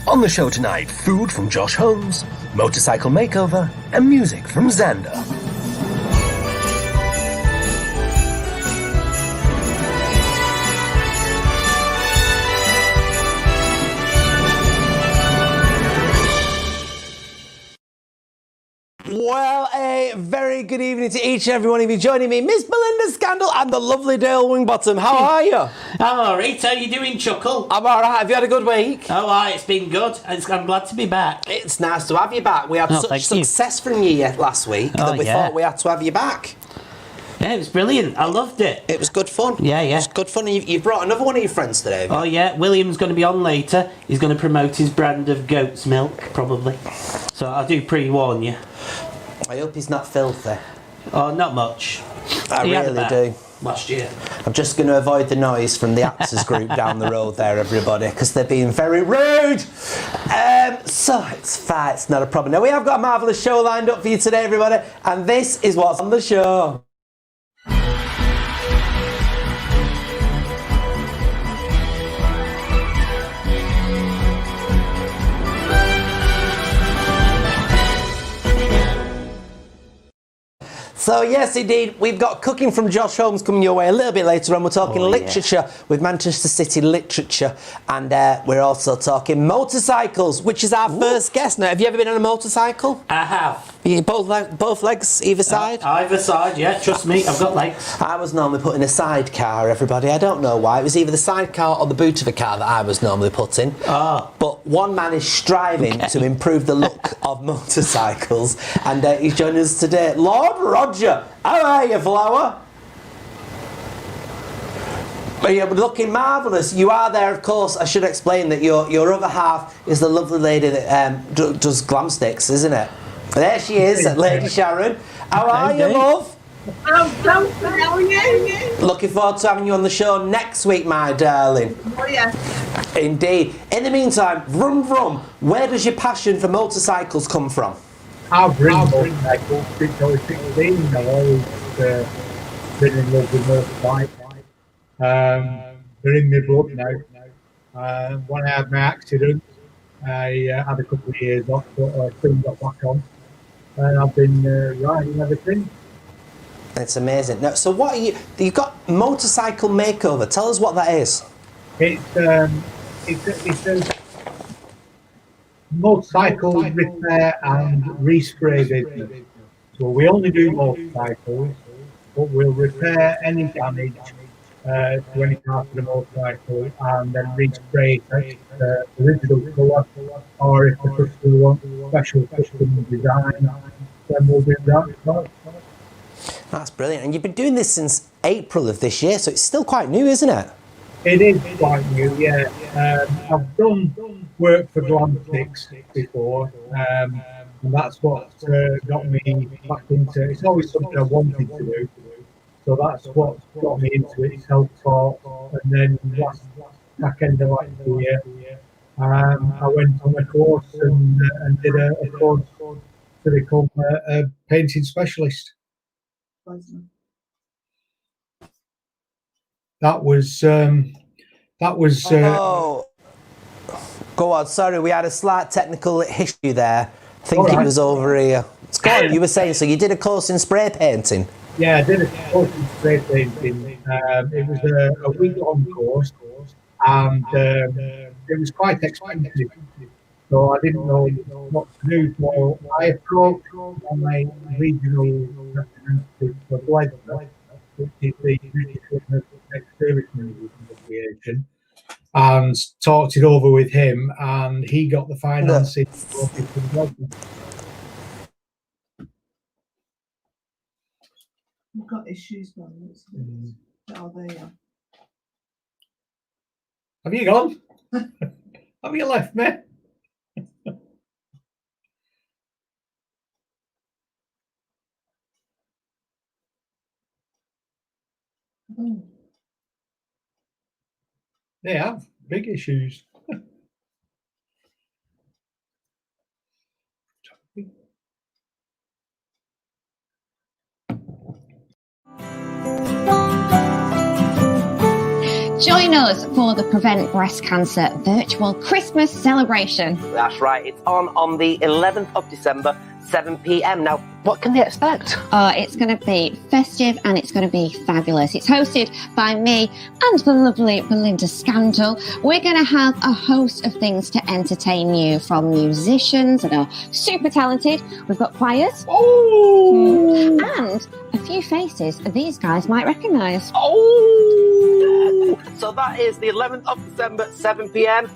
On the show tonight, food from Josh Holmes, Motorcycle MaKeover, and music from Xander. Well, a very good evening to each and every one of you joining me, Miss Belinda Scandal and the lovely Dale Wingbottom. How are you? I'm alright. How you doing, Chuckle? I'm alright. Have you had a good week? Oh, aye, it's been good. I'm glad to be back. It's nice to have you back. We had such success from you last week that we thought we had to have you back. Yeah, it was brilliant. I loved it. It was good fun. Yeah. It was good fun. You've brought another one of your friends today. Oh, yeah. William's going to be on later. He's going to promote his brand of goat's milk, probably. So I do pre-warn you. I hope he's not filthy. Oh, not much. I really do. Last year. I'm just going to avoid the noise from the actors group down the road there, everybody, because they're being very rude. So it's fine, it's not a problem. Now we have got a marvellous show lined up for you today, everybody, and this is what's on the show. So yes, indeed, we've got cooking from Josh Holmes coming your way a little bit later on. We're talking literature with Manchester City literature, and we're also talking motorcycles, which is our first guest. Now, have you ever been on a motorcycle? I have. You both legs either side? Either side, yeah. Trust me, I've got legs. I was normally put in a sidecar, everybody. I don't know why. It was either the sidecar or the boot of a car that I was normally put in. Oh. But one man is striving to improve the look of motorcycles, and he's joining us today. Lord Roger, how are you, Flower? But you're looking marvellous. You are there, of course. I should explain that your other half is the lovely lady that does glam sticks, isn't it? There she is, Lady Sharon. How are you, love? I'm so good. How are you? Looking forward to having you on the show next week, my darling. Oh, yeah. Indeed. In the meantime, vroom vroom, where does your passion for motorcycles come from? I've ridden motorcycles since I was 16. I've always been in love with motorbikes. They're in my blood now. When I had my accident, I had a couple of years off, but I soon got back on. And I've been riding ever since. It's amazing. Now, so what are you've got Motorcycle MaKeover. Tell us what that is. It's a motorcycle repair and respray business. So we only do motorcycles, but we'll repair any damage to any part of the motorcycle and then respray it the original colour, or if the customer wants special custom design, then we'll do that. That's brilliant. And you've been doing this since April of this year, so it's still quite new, isn't it? It is quite new, yeah. I've done work for glam sticks before, and that's what got me back into it. It's always something I wanted to do, so that's what got me into it, self-taught. And then back end of last year, I went on a course and did a course to become a painting specialist. That was. Oh, go on. Sorry, we had a slight technical issue there. I think it was over here. It's gone. You were saying, so you did a course in spray painting? Yeah, I did a course in spray painting. It was a week-long course, and it was quite expensive. So I didn't know what to do. So I approached my regional representative for Belinda, which is the British Government Experience Association, and talked it over with him, and he got the financing. We've got issues, man. Oh, there you are. Have you gone? Have you left me? They have big issues. Join us for the Prevent Breast Cancer virtual Christmas celebration. That's right, it's on the 11th of December, 7 p.m. Now, what can they expect? It's going to be festive and it's going to be fabulous. It's hosted by me and the lovely Belinda Scandal. We're going to have a host of things to entertain you, from musicians that are super talented. We've got choirs. And a few faces these guys might recognise. So that is the 11th of December, 7 p.m.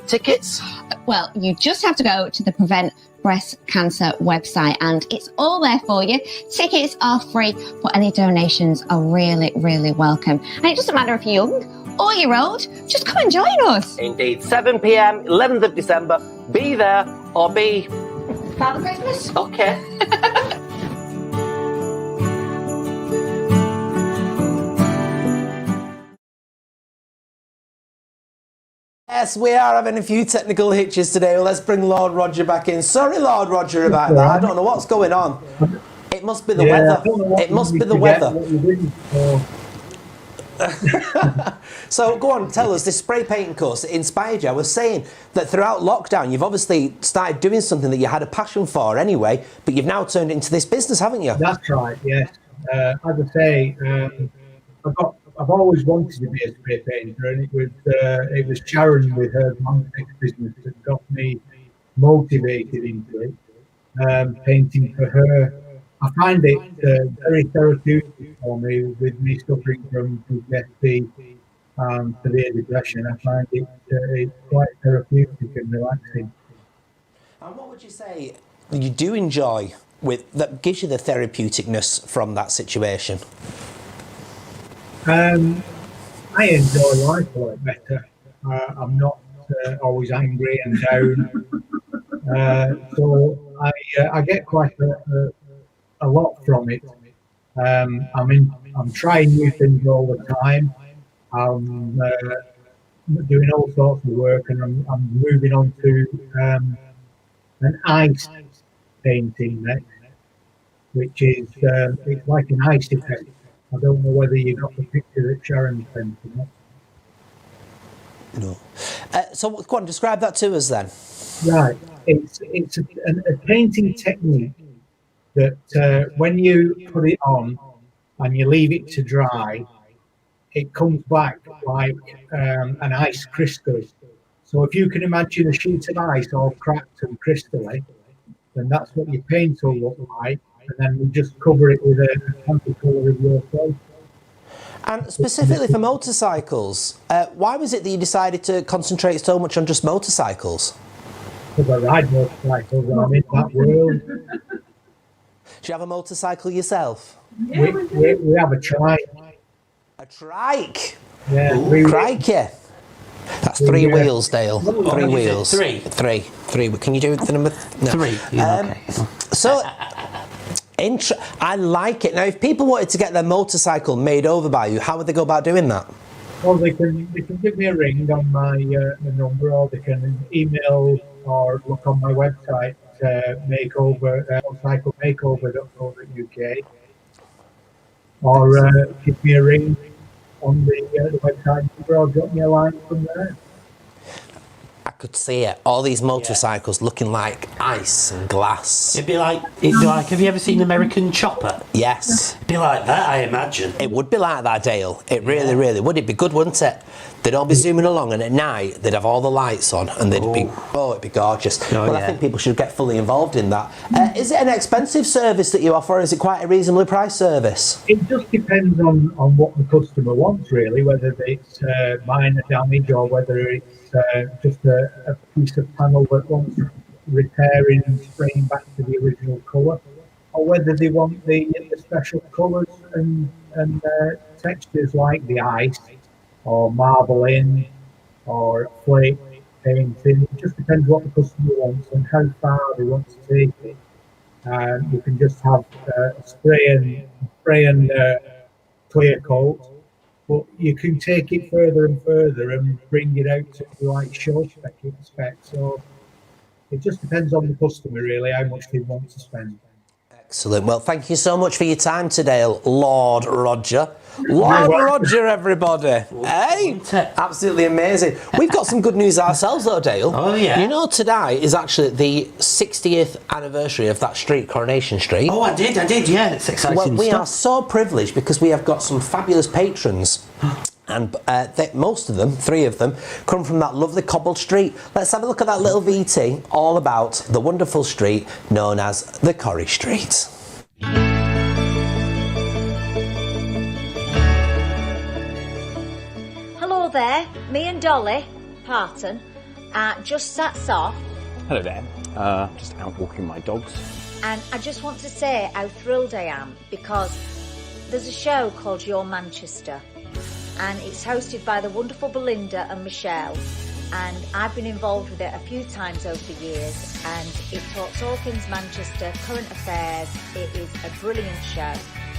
Tickets? Well, you just have to go to the Prevent Breast Cancer website and it's all there for you. Tickets are free, but any donations are really, really welcome. And it doesn't matter if you're young or you're old, just come and join us. Indeed, 7 p.m, 11th of December. Be there or be... Father Christmas? Okay. Yes, we are having a few technical hitches today. Well, let's bring Lord Roger back in. Sorry, Lord Roger, about that. I don't know what's going on. It must be the weather. It must be the weather. So go on, tell us, this spray painting course that inspired you. I was saying that throughout lockdown, you've obviously started doing something that you had a passion for anyway, but you've now turned it into this business, haven't you? That's right, yes. As I say, I've always wanted to be a spray painter, and it was Sharon with her Motorcycle business that got me motivated into it. Painting for her, I find it very therapeutic for me, with me suffering from PTSD and severe depression. I find it's quite therapeutic and relaxing. And what would you say you do enjoy that gives you the therapeuticness from that situation? I enjoy life a lot better. I'm not always angry and down, so I get quite a lot from it. I'm trying new things all the time. I'm doing all sorts of work, and I'm moving on to an ice painting next, which is it's like an ice effect. I don't know whether you got the picture that Sharon sent me. No. So go on, describe that to us then. Right, it's a painting technique that when you put it on and you leave it to dry, it comes back like an ice crystal. So if you can imagine a sheet of ice all cracked and crystally, then that's what your paint will look like. And then we just cover it with a candy colour of your face. And specifically for motorcycles, why was it that you decided to concentrate so much on just motorcycles? Because I ride motorcycles and I'm in that world. Do you have a motorcycle yourself? Yeah, we have a trike. A trike? Yeah. Ooh, crikey. That's three wheels, Dale. Oh, three wheels. Three. Can you do the number? No. Three. Yeah, okay. So, I like it. Now, if people wanted to get their motorcycle made over by you, how would they go about doing that? Well, they can give me a ring on my number, or they can email or look on my website, motorcyclemakeover.co.uk, or give me a ring on the website number, or drop me a line from there. I could see it. All these motorcycles looking like ice and glass. It'd be like, have you ever seen American Chopper? Yes. It'd be like that, I imagine. It would be like that, Dale. It really, really would. It'd be good, wouldn't it? They'd all be zooming along, and at night they'd have all the lights on, and it'd be gorgeous. I think people should get fully involved in that. Is it an expensive service that you offer, or is it quite a reasonably priced service? It just depends on what the customer wants, really, whether it's minor damage or whether it's just a piece of panel that wants repairing and spraying back to the original colour, or whether they want the special colours and textures like the ice or marbling or flake painting. It just depends what the customer wants and how far they want to take it. You can just have spray and clear coat, but you can take it further and further and bring it out to like show spec. So it just depends on the customer, really, how much they want to spend. Excellent. Well, thank you so much for your time today, Lord Roger. Lord Roger, everybody. Hey, absolutely amazing. We've got some good news ourselves, though, Dale. Oh, yeah. You know, today is actually the 60th anniversary of that street, Coronation Street. Oh, I did, yeah. It's exciting Well, we stuff. are so privileged because we have got some fabulous patrons. And most of them, 3 of them, come from that lovely cobbled street. Let's have a look at that little VT, all about the wonderful street known as the Corrie Street. Hello there, me and Dolly Parton just sat off. Hello there, just out walking my dogs. And I just want to say how thrilled I am because there's a show called Your Manchester and it's hosted by the wonderful Belinda and Michelle, and I've been involved with it a few times over the years, and it talks all things Manchester, current affairs. It is a brilliant show.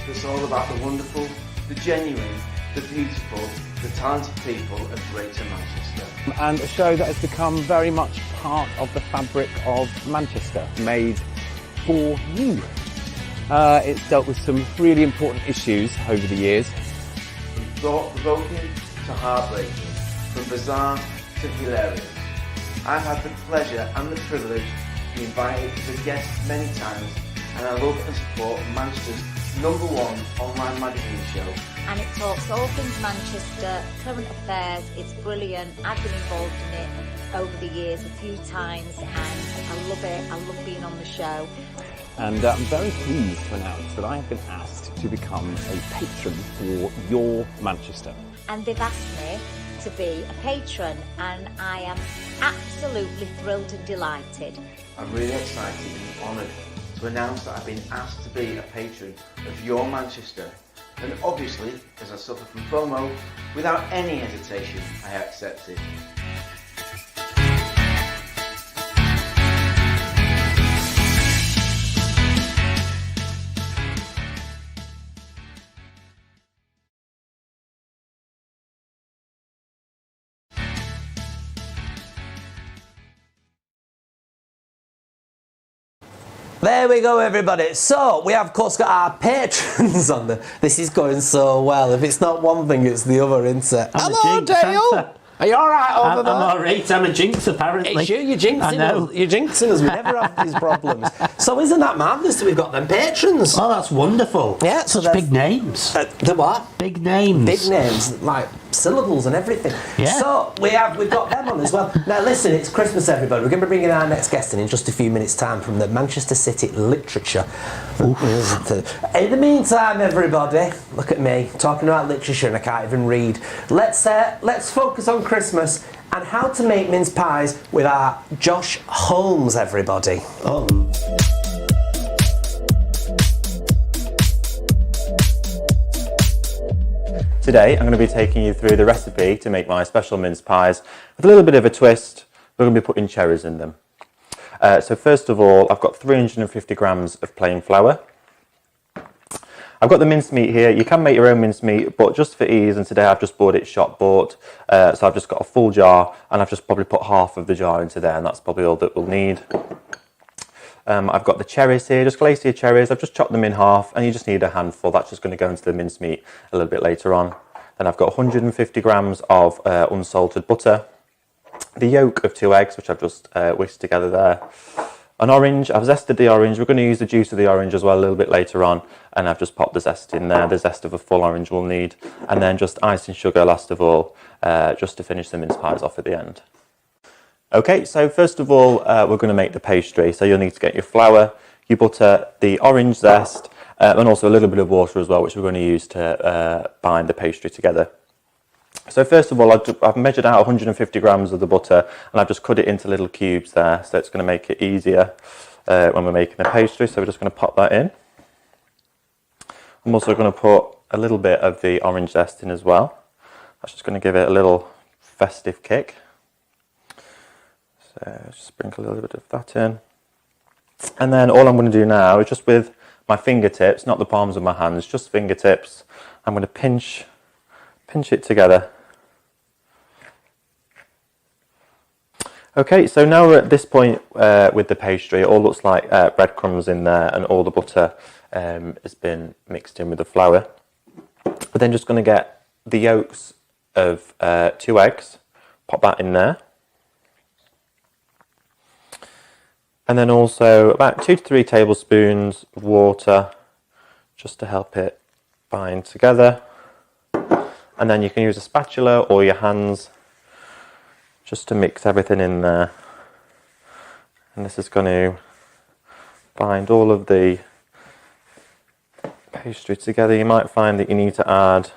It's all about the wonderful, the genuine, the beautiful, the talented people of Greater Manchester. And a show that has become very much part of the fabric of Manchester, made for you. It's dealt with some really important issues over the years. From thought-provoking to heartbreaking, from bizarre to hilarious. I've had the pleasure and the privilege to be invited as a guest many times, and I love and support Manchester's #1 online magazine show. And it talks all things Manchester, current affairs. It's brilliant. I've been involved in it over the years a few times, and I love it. I love being on the show. And I'm very pleased to announce that I have been asked to become a patron for Your Manchester. And they've asked me to be a patron, and I am absolutely thrilled and delighted. I'm really excited and honoured to announce that I've been asked to be a patron of Your Manchester. And obviously, as I suffer from FOMO, without any hesitation, I accepted. There we go, everybody. So, we have, of course, got our patrons on the... This is going so well. If it's not one thing, it's the other, isn't it? I'm a Hello, jinx, Dale! Santa. Are you alright over there? I'm alright, I'm a jinx apparently. It's you, you're jinxing us. You're jinxing us. We never have these problems. So isn't that marvellous that we've got them patrons? Oh, that's wonderful. Yeah, so Such big names. The what? Big names. Big names, like syllables and everything. Yeah. So we've got them on as well. Now listen, it's Christmas, everybody. We're going to be bringing our next guest in just a few minutes' time from the Manchester City Literature. In the meantime, everybody, look at me talking about literature and I can't even read. Let's focus on Christmas and how to make mince pies with our Josh Holmes, everybody. Oh. Today I'm going to be taking you through the recipe to make my special mince pies with a little bit of a twist. We're going to be putting cherries in them. So first of all, I've got 350 grams of plain flour. I've got the minced meat here. You can make your own minced meat, but just for ease, and today I've just bought it shop bought. So I've just got a full jar, and I've just probably put half of the jar into there, and that's probably all that we'll need. I've got the cherries here, just glacier cherries. I've just chopped them in half, and you just need a handful. That's just going to go into the minced meat a little bit later on. Then I've got 150 grams of unsalted butter, the yolk of 2 eggs, which I've just whisked together there. An orange, I've zested the orange. We're going to use the juice of the orange as well a little bit later on, and I've just popped the zest in there. The zest of a full orange we'll need, and then just ice and sugar last of all, just to finish the mince pies off at the end. Okay, so first of all, we're going to make the pastry. So you'll need to get your flour, your butter, the orange zest, and also a little bit of water as well, which we're going to use to bind the pastry together. So first of all, I've measured out 150 grams of the butter, and I've just cut it into little cubes there, so it's going to make it easier when we're making the pastry. So we're just going to pop that in. I'm also going to put a little bit of the orange zest in as well. That's just going to give it a little festive kick. So just sprinkle a little bit of that in. And then all I'm going to do now is just with my fingertips, not the palms of my hands, just fingertips, I'm going to pinch it together. Okay, so now we're at this point with the pastry. It all looks like breadcrumbs in there, and all the butter has been mixed in with the flour. We're then just going to get the yolks of 2 eggs, pop that in there. And then also about 2 to 3 tablespoons of water, just to help it bind together. And then you can use a spatula or your hands just to mix everything in there. And this is going to bind all of the pastry together. You might find that you need to add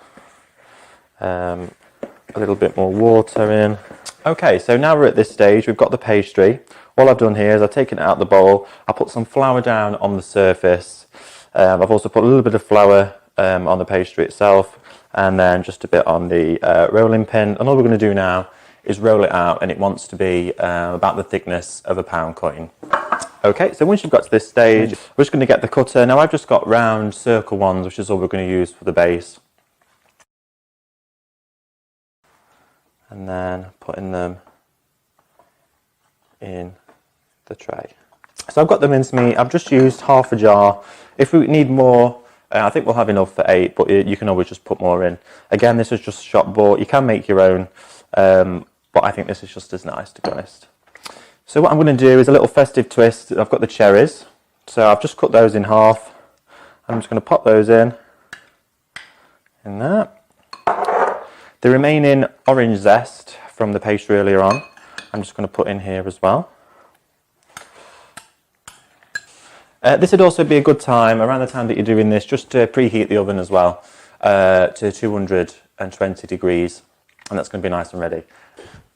a little bit more water in. Okay, so now we're at this stage. We've got the pastry. All I've done here is I've taken it out of the bowl. I put some flour down on the surface. I've also put a little bit of flour on the pastry itself, and then just a bit on the rolling pin. And all we're going to do now is roll it out, and it wants to be about the thickness of a £1 coin. Okay, so once you've got to this stage, we're just going to get the cutter. Now I've just got round circle ones, which is all we're going to use for the base. And then putting them in the tray. So I've got the mincemeat. I've just used half a jar. If we need more, I think we'll have enough for 8, but you can always just put more in. Again, this is just shop bought. You can make your own, but I think this is just as nice, to be honest. So what I'm going to do is a little festive twist. I've got the cherries, so I've just cut those in half. I'm just going to pop those in there. The remaining orange zest from the pastry earlier on, I'm just going to put in here as well. This would also be a good time, around the time that you're doing this, just to preheat the oven as well to 220 degrees, and that's going to be nice and ready.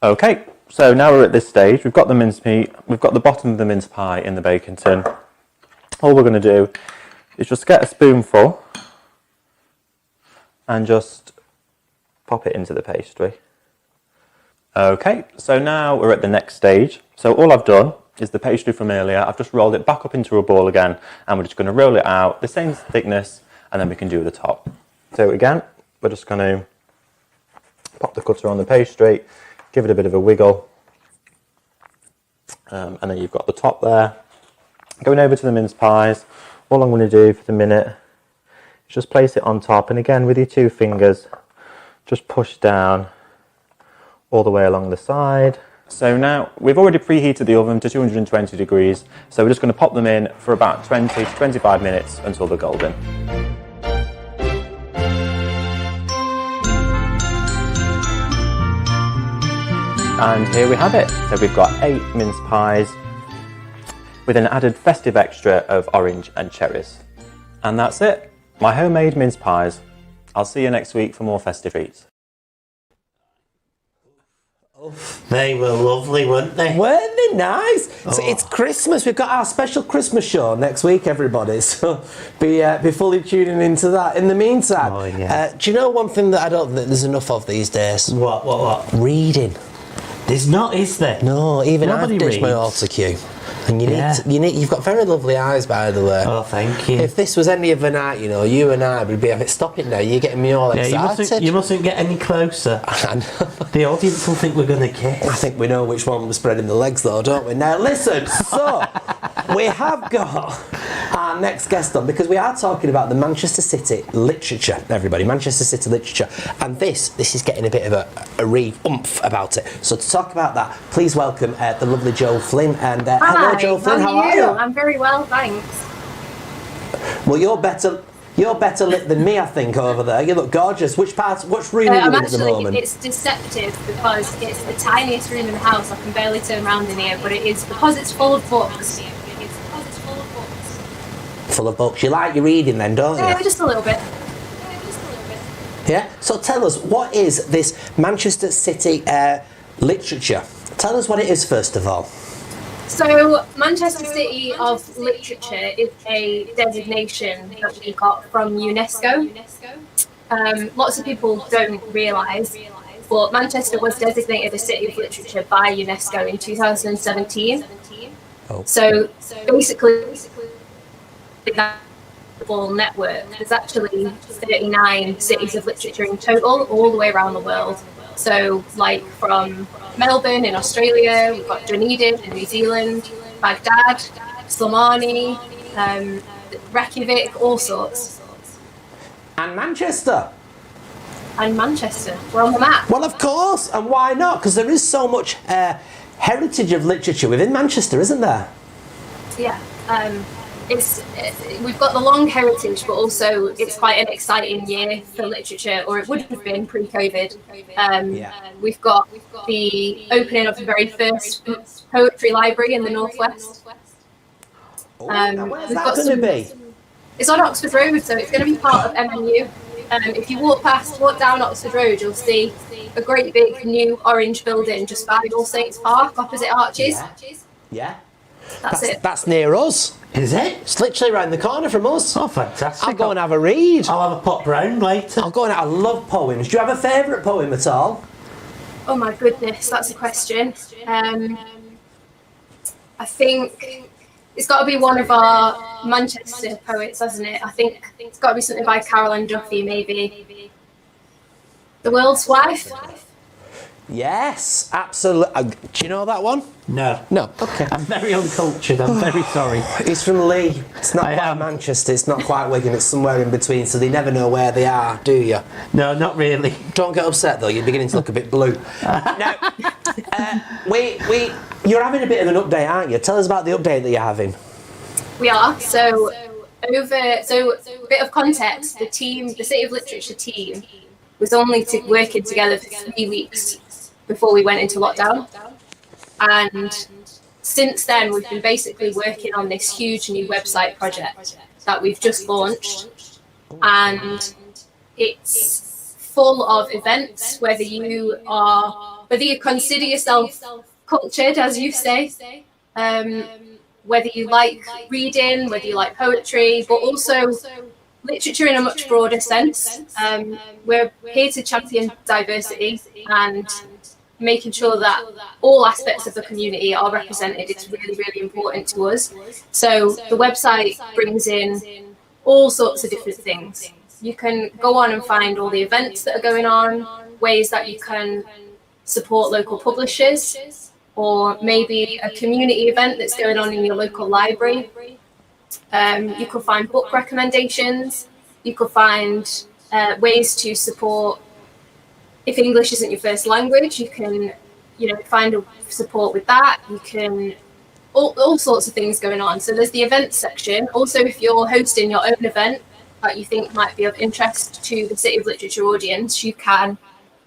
Okay, so now we're at this stage. We've got the mincemeat, we've got the bottom of the mince pie in the baking tin. All we're going to do is just get a spoonful and just pop it into the pastry. Okay, so now we're at the next stage. So all I've done is the pastry from earlier. I've just rolled it back up into a ball again, and we're just going to roll it out the same thickness, and then we can do the top. So again, we're just going to pop the cutter on the pastry, give it a bit of a wiggle, and then you've got the top there. Going over to the mince pies, all I'm going to do for the minute is just place it on top, and again with your 2 fingers, just push down all the way along the side. So now we've already preheated the oven to 220 degrees, so we're just going to pop them in for about 20 to 25 minutes until they're golden. And here we have it. So we've got 8 mince pies with an added festive extra of orange and cherries. And that's it, my homemade mince pies. I'll see you next week for more festive treats. They were lovely, weren't they? Weren't they nice? So it's Christmas. We've got our special Christmas show next week, everybody. So be fully tuning into that. In the meantime, do you know one thing that I don't think there's enough of these days? What? Reading. There's not, is there? No, even Nobody I've ditched my reads. autocue. And you've got very lovely eyes, by the way. Oh, thank you. If this was any other night, you know, you and I would be a bit, stop it now, you're getting me all excited. You mustn't get any closer. The audience will think we're going to kiss. I think we know which one was spreading the legs though, don't we? Now listen, so we have got our next guest on, because we are talking about the Manchester City literature, everybody, Manchester City literature, and this is getting a bit of a re-oomph about it. So to talk about that, please welcome the lovely Jo Flynn. And hello, Jo Flynn, how are you? I'm very well, thanks. Well, you're better lit than me, I think, over there. You look gorgeous. Which room are you in at the moment? It's deceptive because it's the tiniest room in the house. I can barely turn around in here, but it is because it's full of books. Full of books. You like your reading then, don't you? Yeah, just a little bit. Yeah? So tell us, what is this Manchester City literature? Tell us what it is, first of all. So, Manchester City of Literature is a designation that we got from UNESCO. Lots of people don't realise, but Manchester was designated a City of Literature by UNESCO in 2017. Oh. So, basically, that global network, there's actually 39 cities of literature in total, all the way around the world. So, like from Melbourne in Australia, we've got Dunedin in New Zealand, Baghdad, Slamani, Reykjavik, all sorts. And Manchester. And Manchester, we're on the map. Well, of course, and why not? Because there is so much heritage of literature within Manchester, isn't there? Yeah, we've got the long heritage, but also it's quite an exciting year for literature, or it would have been pre-COVID. We've got the opening of the very first poetry library in the Northwest. Where's that going to be? It's on Oxford Road, so it's going to be part of MNU. If you walk down Oxford Road, you'll see a great big new orange building just by All Saints Park, opposite Arches. Yeah. That's it. That's near us. Is it? It's literally around the corner from us. Oh, fantastic. I'll go and have a read. I'll have a pop round later. I'll go and I love poems. Do you have a favourite poem at all? Oh my goodness, that's a question. I think it's got to be one of our Manchester poets, hasn't it? I think it's got to be something by Caroline Duffy, maybe. The World's Wife? Yes, absolutely. Do you know that one? No. No. Okay. I'm very uncultured. I'm very sorry. It's from Lee. It's not quite Manchester. It's not quite Wigan. It's somewhere in between. So they never know where they are, do you? No, not really. Don't get upset though. You're beginning to look a bit blue. Now, you're having a bit of an update, aren't you? Tell us about the update that you're having. We are. So a bit of context. The City of Literature team was only working together for 3 weeks before we went into lockdown. And since then, we've been basically working on this huge new website project that we've just launched. And it's full of events, whether you consider yourself cultured, as you say, whether you like reading, whether you like poetry, but also literature in a much broader sense. We're here to champion diversity and making sure that all aspects of the community are represented. It's really, really important to us. So the website brings in all sorts of different things. You can go on and find all the events that are going on, ways that you can support local publishers, or maybe a community event that's going on in your local library. You could find book recommendations. You could find ways to support. If English isn't your first language, you can, find a support with that. You can all sorts of things going on. So there's the events section. Also, if you're hosting your own event that you think might be of interest to the City of Literature audience, you can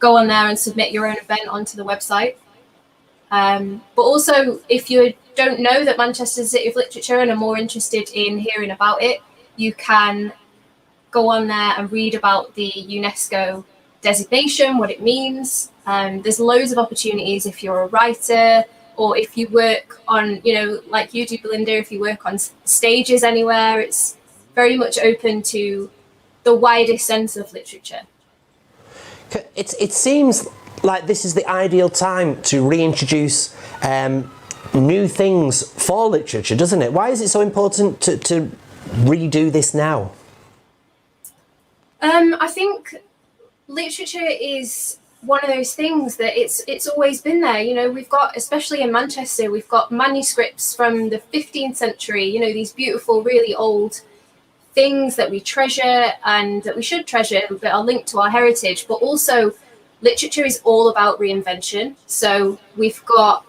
go on there and submit your own event onto the website. But also, if you don't know that Manchester's a City of Literature and are more interested in hearing about it, you can go on there and read about the UNESCO designation, what it means. There's loads of opportunities if you're a writer, or if you work on, like you do, Belinda, if you work on stages anywhere. It's very much open to the widest sense of literature. It seems like this is the ideal time to reintroduce new things for literature, doesn't it? Why is it so important to redo this now? I think literature is one of those things that it's always been there. We've got, especially in Manchester, we've got manuscripts from the 15th century, these beautiful, really old things that we treasure and that we should treasure, that are linked to our heritage. But also, literature is all about reinvention. So we've got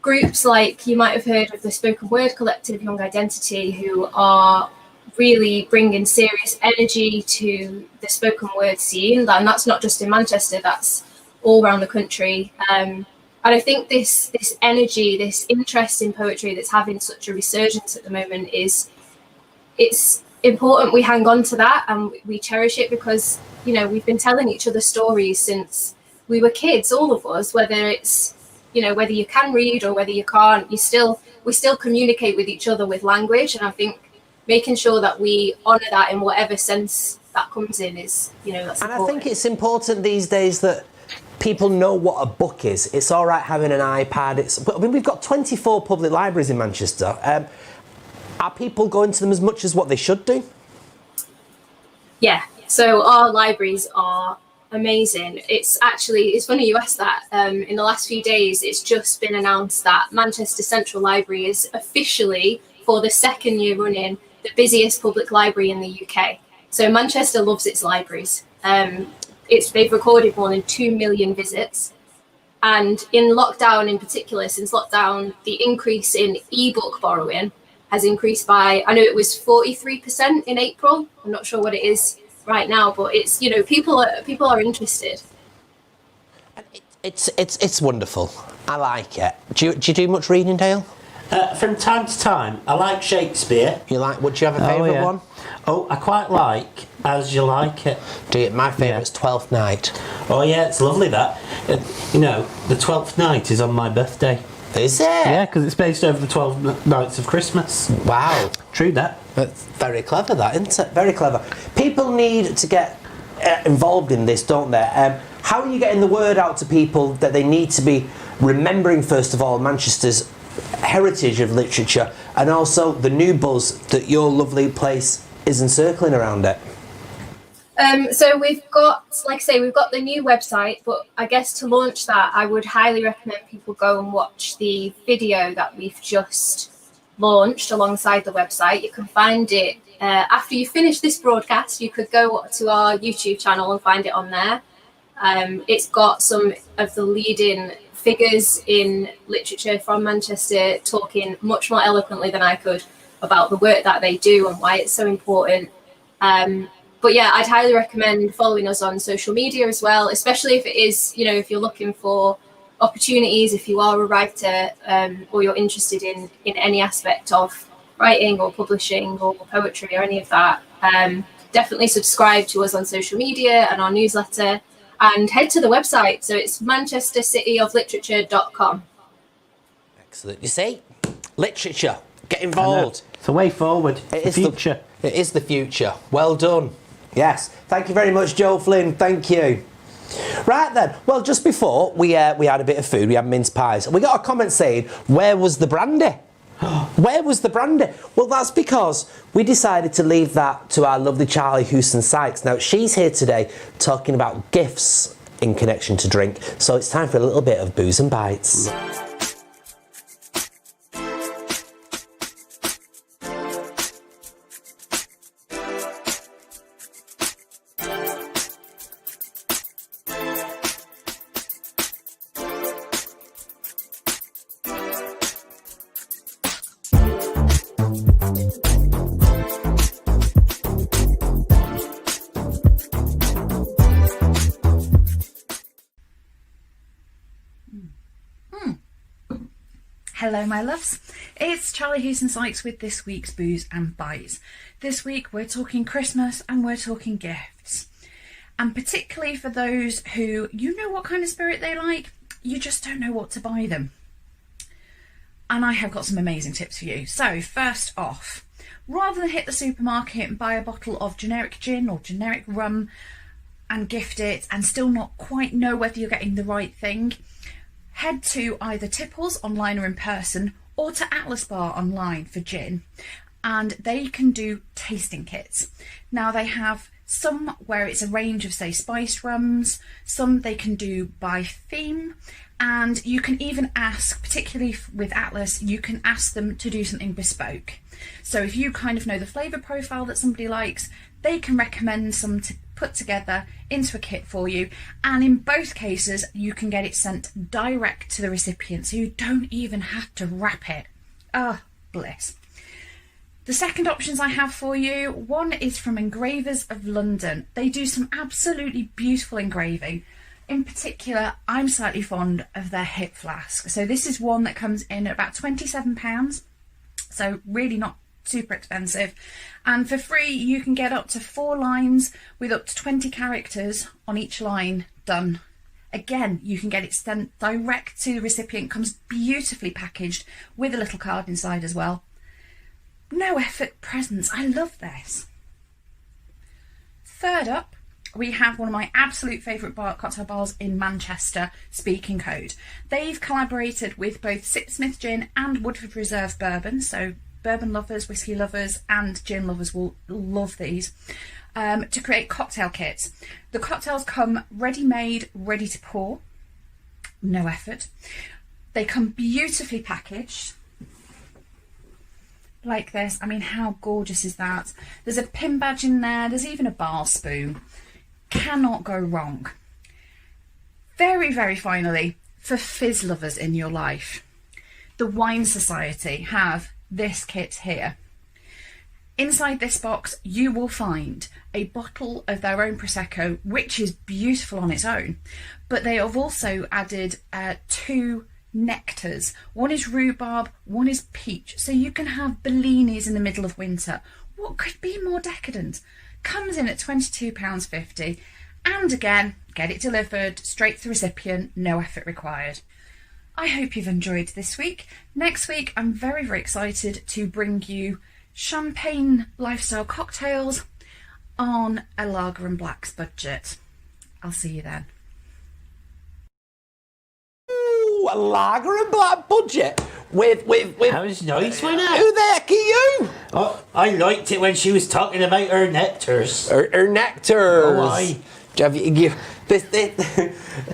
groups like, you might have heard of the spoken word collective Young Identity, who are really bringing serious energy to the spoken word scene. And that's not just in Manchester, that's all around the country. And I think this energy, this interest in poetry that's having such a resurgence at the moment it's important we hang on to that and we cherish it, because we've been telling each other stories since we were kids, all of us, whether it's whether you can read or whether you can't, we still communicate with each other with language. And I think making sure that we honour that in whatever sense that comes in is, that's important. And I think it's important these days that people know what a book is. It's all right having an iPad. We've got 24 public libraries in Manchester. Are people going to them as much as what they should do? Yeah, so our libraries are amazing. It's funny you asked that. In the last few days, it's just been announced that Manchester Central Library is officially, for the second year running, the busiest public library in the UK. So Manchester loves its libraries. They've recorded more than 2 million visits. And in lockdown in particular, since lockdown, the increase in ebook borrowing has increased by, I know it was 43% in April. I'm not sure what it is right now, but it's, people are interested. It's wonderful. I like it. Do you do much reading, Dale? From time to time. I like Shakespeare. You like? Would you have a favourite one? Oh, I quite like As You Like It. Do you? My favourite's Twelfth Night. Oh yeah, it's lovely that. The 12th night is on my birthday. Is it? Yeah, because it's based over the 12 nights of Christmas. Wow. True that. That's very clever, that, isn't it? Very clever. People need to get involved in this, don't they? How are you getting the word out to people that they need to be remembering, first of all, Manchester's heritage of literature, and also the new buzz that your lovely place is encircling around it? So we've got, like I say, we've got the new website, but I guess to launch that, I would highly recommend people go and watch the video that we've just launched alongside the website. You can find it after you finish this broadcast. You could go to our YouTube channel and find it on there. It's got some of the leading figures in literature from Manchester talking much more eloquently than I could about the work that they do and why it's so important. But yeah, I'd highly recommend following us on social media as well, especially if it is, if you're looking for opportunities, if you are a writer, or you're interested in any aspect of writing or publishing or poetry or any of that. Definitely subscribe to us on social media and our newsletter, and head to the website. So it's manchestercityofliterature.com. Excellent. You see? Literature. Get involved. It's a way forward. It is the future. It is the future. Well done. Yes. Thank you very much, Joe Flynn. Thank you. Right then. Well, just before we had a bit of food, we had mince pies. We got a comment saying, "Where was the brandy?" Where was the brandy? Well, that's because we decided to leave that to our lovely Charlie Houston-Sykes. Now, she's here today talking about gifts in connection to drink. So it's time for a little bit of booze and bites. Hello my loves, it's Charlie Houston-Sykes with this week's Booze and Bites. This week we're talking Christmas and we're talking gifts. And particularly for those who, you know what kind of spirit they like, you just don't know what to buy them. And I have got some amazing tips for you. So first off, rather than hit the supermarket and buy a bottle of generic gin or generic rum and gift it and still not quite know whether you're getting the right thing, head to either Tipples online or in person, or to Atlas Bar online for gin, and they can do tasting kits. Now they have some where it's a range of, say, spiced rums, some they can do by theme, and you can even ask, particularly with Atlas, you can ask them to do something bespoke. So if you kind of know the flavour profile that somebody likes, they can recommend some to put together into a kit for you, and in both cases you can get it sent direct to the recipient, so you don't even have to wrap it. Ah, bliss. The second options I have for you, one is from Engravers of London. They do some absolutely beautiful engraving. In particular, I'm slightly fond of their hip flask. So this is one that comes in at about £27, so really not super expensive, and for free you can get up to 4 lines with up to 20 characters on each line done. Again, you can get it sent direct to the recipient, comes beautifully packaged with a little card inside as well. No effort presents. I love this. Third up, we have one of my absolute favourite cocktail bars in Manchester, Speaking Code. They've collaborated with both Sipsmith Gin and Woodford Reserve Bourbon, so bourbon lovers, whiskey lovers and gin lovers will love these, to create cocktail kits. The cocktails come ready-made, ready to pour, no effort. They come beautifully packaged like this. I mean, how gorgeous is that? There's a pin badge in there, there's even a bar spoon. Cannot go wrong. Very, very finally, for fizz lovers in your life, the Wine Society have this kit here. Inside this box you will find a bottle of their own Prosecco, which is beautiful on its own, but they have also added 2 nectars. One is rhubarb, one is peach, so you can have Bellinis in the middle of winter. What could be more decadent? Comes in at £22.50, and again, get it delivered straight to the recipient, no effort required. I hope you've enjoyed this week. Next week I'm very, very excited to bring you champagne lifestyle cocktails on a lager and blacks budget. I'll see you then. Ooh, a lager and black budget with That was nice, wasn't it? Who the heck are you? Oh, I liked it when she was talking about her nectars. Her nectars. Oh, aye.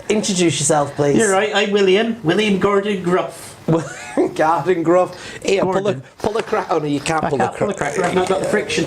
Introduce yourself, please. You're right, I'm William Gordon Gruff. Garden Gruff. Here, pull the crack. Oh no, you can't pull the crack. I've not got the friction.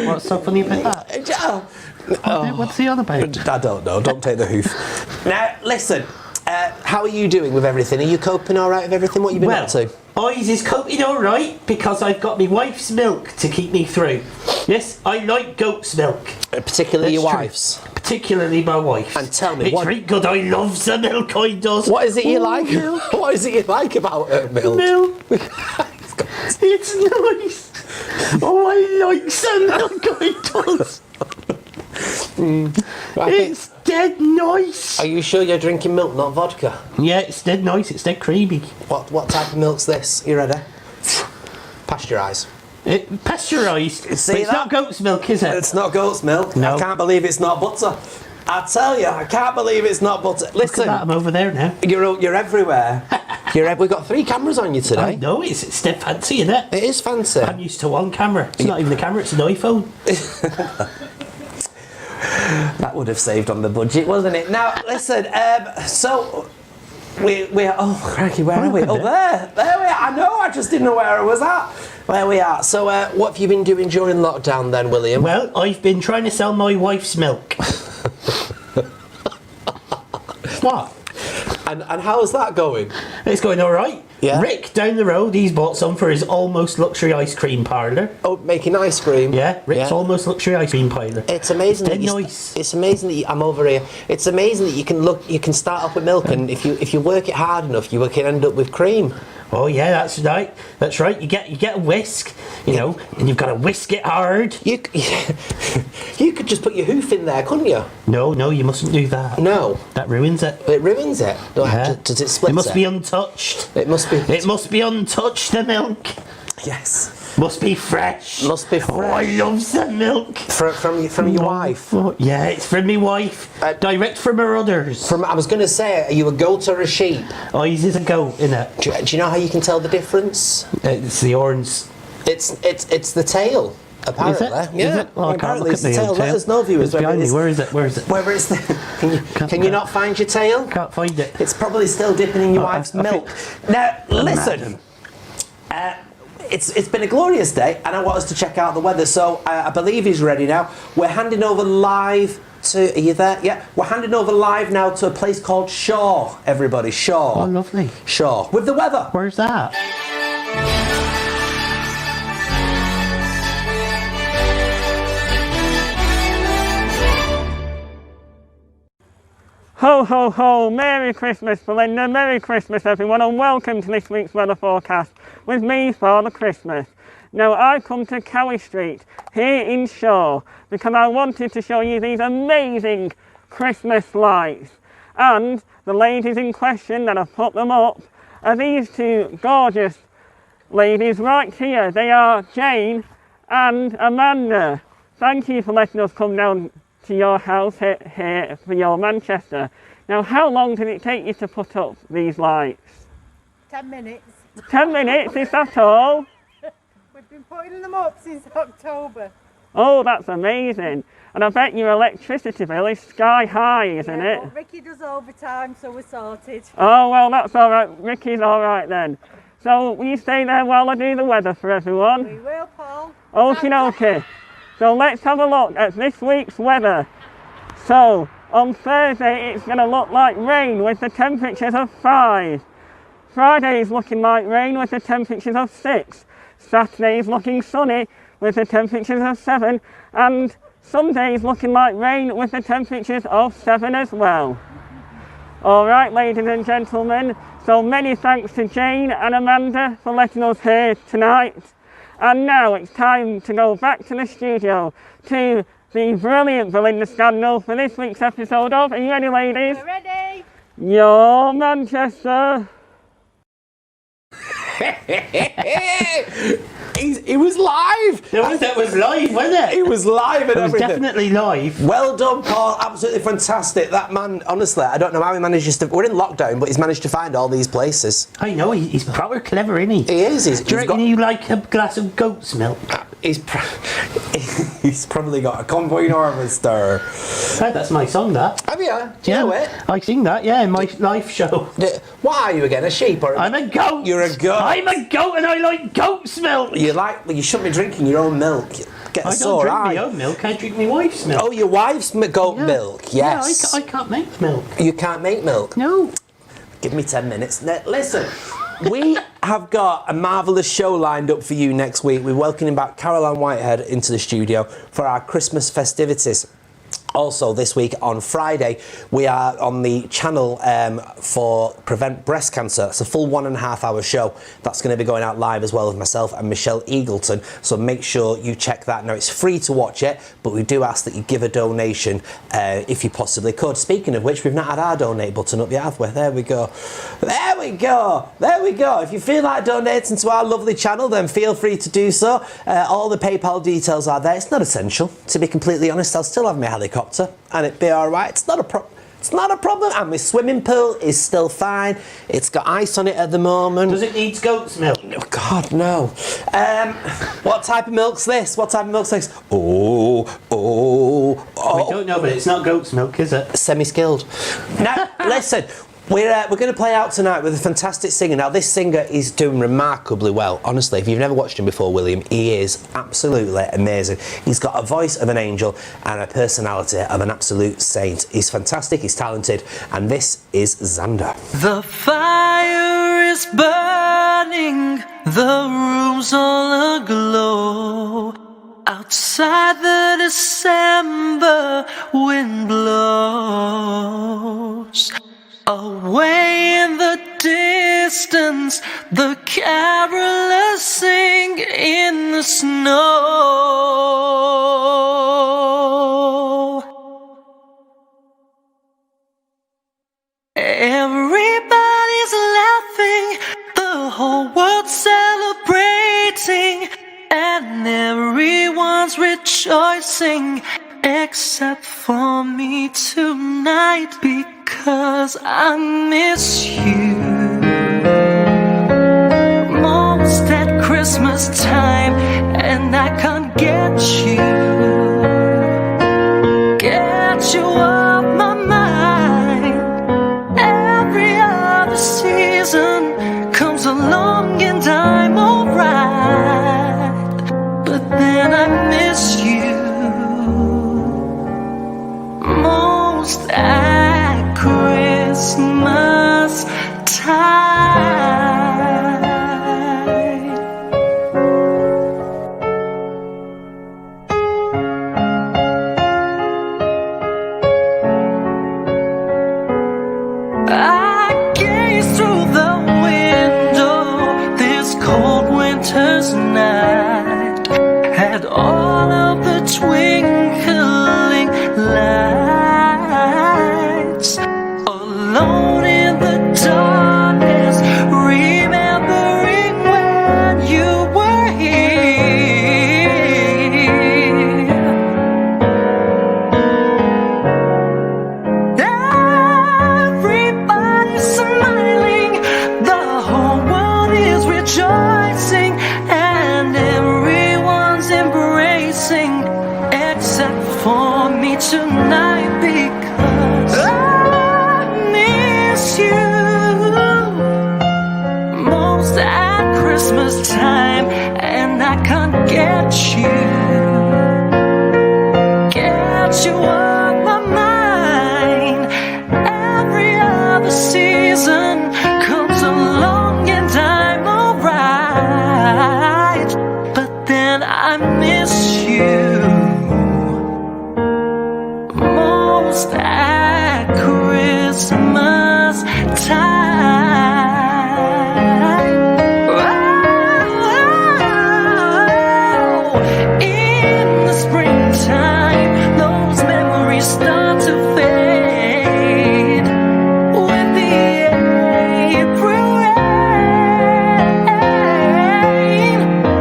What's so funny about that? What's the other about? I don't know. Don't take the hoof. Now, listen. How are you doing with everything? Are you coping all right with everything? What you been up to? Ours is coping all right because I've got my wife's milk to keep me through. Yes, I like goat's milk. Particularly your wife's? Particularly my wife's. And tell me, it's what... very good. I love the milk, I does. What is it you like? What is it you like about her milk? Milk. It's nice. Oh, I like the milk, I does. It's dead nice. Are you sure you're drinking milk, not vodka? Yeah, it's dead nice. It's dead creamy. What type of milk's this? You ready? Pasteurised. Pasteurised? It's not goat's milk, is it? It's not goat's milk. No. I can't believe it's not butter. I tell you, I can't believe it's not butter. Listen, look at that, I'm over there now. You're everywhere. We've got 3 cameras on you today. I know, it's dead fancy, isn't it? It is fancy. I'm used to one camera. It's not even a camera, it's an iPhone. That would have saved on the budget, wasn't it? Now, listen, so we're oh, cracky, where are we? Oh, there we are. I know, I just didn't know where I was at. There we are. So, what have you been doing during lockdown then, William? Well, I've been trying to sell my wife's milk. What? And how's that going? It's going all right. Yeah. Rick down the road, he's bought some for his almost luxury ice cream parlour. Oh, making ice cream. Yeah, Rick's almost luxury ice cream parlour. It's amazing. It's dead nice. It's amazing that I'm over here. It's amazing that you can start off with milk, and if you work it hard enough, you can end up with cream. Oh yeah, that's right. That's right. You get a whisk, and you've got to whisk it hard. You could just put your hoof in there, couldn't you? No, you mustn't do that. No, that ruins it. It ruins it. Does it split? It must be untouched. It must be. It must be untouched. The milk. Yes. Must be fresh. Must be fresh. Oh, I love the milk. From your wife? Oh, yeah, it's from my wife. Direct from her udders. I was going to say, are you a goat or a sheep? Oh, he's a goat, innit? Do you know how you can tell the difference? It's the horns. It's the tail. Apparently, is it? Yeah. Is it? Oh, apparently, it's the tail. Let us know, viewers. It's behind me. Where is it? Whether it's the. Can you not find your tail? Can't find it. It's probably still dipping in your wife's milk. Now, listen. It's been a glorious day, and I want us to check out the weather. So I believe he's ready now. We're handing over live to. Are you there? Yeah. We're handing over live now to a place called Shaw. Everybody, Shaw. Oh, lovely. Shaw with the weather. Where's that? Ho, ho, ho, Merry Christmas, Belinda, Merry Christmas, everyone, and welcome to this week's weather forecast with me, Father Christmas. Now, I've come to Cowie Street, here in Shaw, because I wanted to show you these amazing Christmas lights. And the ladies in question that have put them up are these 2 gorgeous ladies right here. They are Jane and Amanda. Thank you for letting us come down to your house here for your Manchester. Now, how long did it take you to put up these lights? 10 minutes. 10 minutes, is that all? We've been putting them up since October. Oh, that's amazing. And I bet your electricity bill is sky high, isn't it? But Ricky does overtime, so we're sorted. Oh, well, that's all right. Ricky's all right then. So, will you stay there while I do the weather for everyone? We will, Paul. Okie dokie. So, let's have a look at this week's weather. So, on Thursday, it's going to look like rain with the temperatures of 5. Friday is looking like rain with the temperatures of 6. Saturday is looking sunny with the temperatures of 7. And Sunday is looking like rain with the temperatures of 7 as well. Alright, ladies and gentlemen, so many thanks to Jane and Amanda for letting us hear tonight. And now it's time to go back to the studio to the brilliant Belinda Scandal for this week's episode of, are you ready, ladies? We're ready. Your Manchester. It was live. That was live, wasn't it? It was live and It was everything. definitely live. Well done, Paul. Absolutely fantastic. That man, honestly, I don't know how he manages to. We're in lockdown, but he's managed to find all these places. I know, he's proper clever, isn't he? He is. Do you reckon you like a glass of goat's milk? He's probably got a convoy harvester. Hey, that's my song, that. Have you? Do you know it? I sing that, yeah, in my live show. What are you again? A sheep or? I'm a goat. You're a goat. I'm a goat and I like goat's milk. You shouldn't be drinking your own milk. Get a I sore don't drink eye. my own milk, I drink my wife's milk. Oh, your wife's goat milk, yes. Yeah, I can't make milk. You can't make milk? No. Give me 10 minutes. Listen, we have got a marvellous show lined up for you next week. We're welcoming back Caroline Whitehead into the studio for our Christmas festivities. Also, this week on Friday, we are on the channel for Prevent Breast Cancer. It's a full 1.5 hour show. That's going to be going out live as well with myself and Michelle Eagleton. So make sure you check that. Now, it's free to watch it, but we do ask that you give a donation if you possibly could. Speaking of which, we've not had our donate button up yet, have we? There we go. There we go. There we go. If you feel like donating to our lovely channel, then feel free to do so. All the PayPal details are there. It's not essential, to be completely honest. I'll still have my helicopter and it'd be alright. It's not a problem, and my swimming pool is still fine. It's got ice on it at the moment. Does it need goat's milk? No, God, no. What type of milk's this? What type of milk's this? Oh. I don't know, but it's not goat's milk, is it? Semi-skilled. Now, listen. We're going to play out tonight with a fantastic singer. Now, this singer is doing remarkably well. Honestly, if you've never watched him before, William, he is absolutely amazing. He's got a voice of an angel and a personality of an absolute saint. He's fantastic, he's talented, and this is Xander. The fire is burning, the room's all aglow. Outside the December wind blows. Away in the distance, the carolers sing in the snow. Everybody's laughing, the whole world's celebrating, and everyone's rejoicing, except for me tonight, because I miss you most at Christmas time, and I can't get you off my mind. Every other season comes along and I'm alright, but then I miss you most at Christmas Christmas time, and I can't get you off my mind. Every other season comes along and I'm alright, but then I miss you most at Christmas time. Oh, in the springtime, those memories start to fade with the April rain.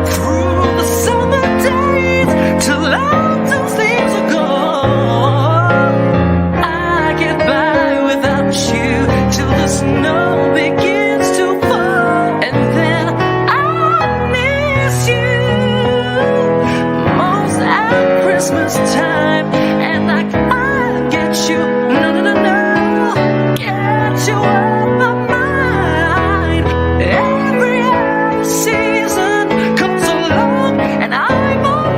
Through the summer days till autumn's leaves are gone, I get by without you till the snow begins to fall, and then I miss you most at Christmas time, and I can't get you, no, get you off my mind. Every other season comes along and I'm alright,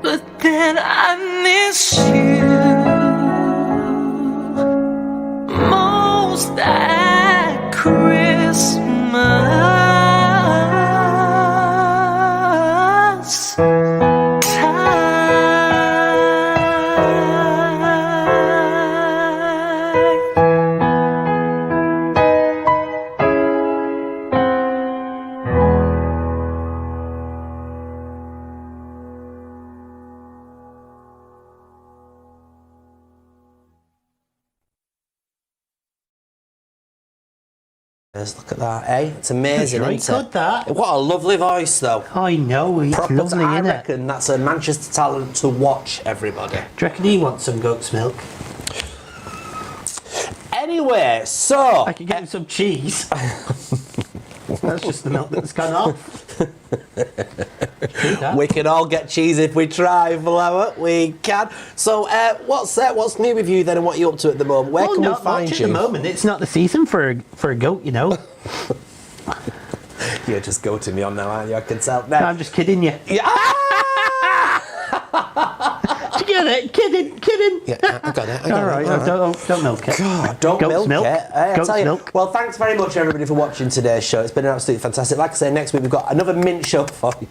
but then I miss you most at Christmas Look at that, eh? It's amazing, That's right, isn't it? good, that. What a lovely voice, though. I know, it's Proper, lovely, I innit? reckon that's a Manchester talent to watch, everybody. Do you reckon he wants some goat's milk? Anyway, so... I could get him some cheese. That's just the milk that's gone off. We can all get cheese if we try, Flower. We can. So, what's new with you then, and what are you up to at the moment? Where can we find much you? At the moment, it's not the season for a goat, you know. You're just goating me on now, aren't you? I can tell. Now, I'm just kidding you. Yeah. Did you get it? Kidding. Yeah, I got it. All right, don't milk it. God, don't Goat's milk milk. it. I Goat's tell you. milk. Well, thanks very much, everybody, for watching today's show. It's been absolutely fantastic. Like I say, next week we've got another mint show for you.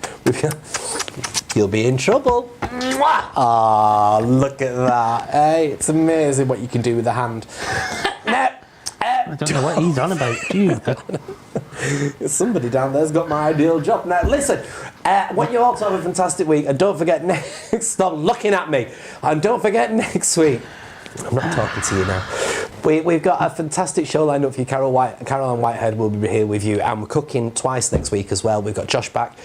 You'll be in trouble. Ah, look at that. Hey, it's amazing what you can do with the hand. I don't know what he's on about. Do you? Somebody down there's got my ideal job. Now, listen, want you all to have a fantastic week, and don't forget stop looking at me, and don't forget next week. I'm not talking to you now. We've got a fantastic show lined up for you. Caroline Whitehead will be here with you, and we're cooking twice next week as well. We've got Josh back.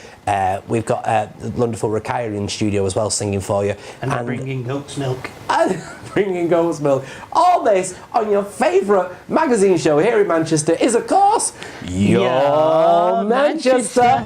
We've got the wonderful Rakaya in studio as well, singing for you. And bringing goat's milk. And bringing goat's milk. All this on your favourite magazine show here in Manchester is, of course, Your Manchester.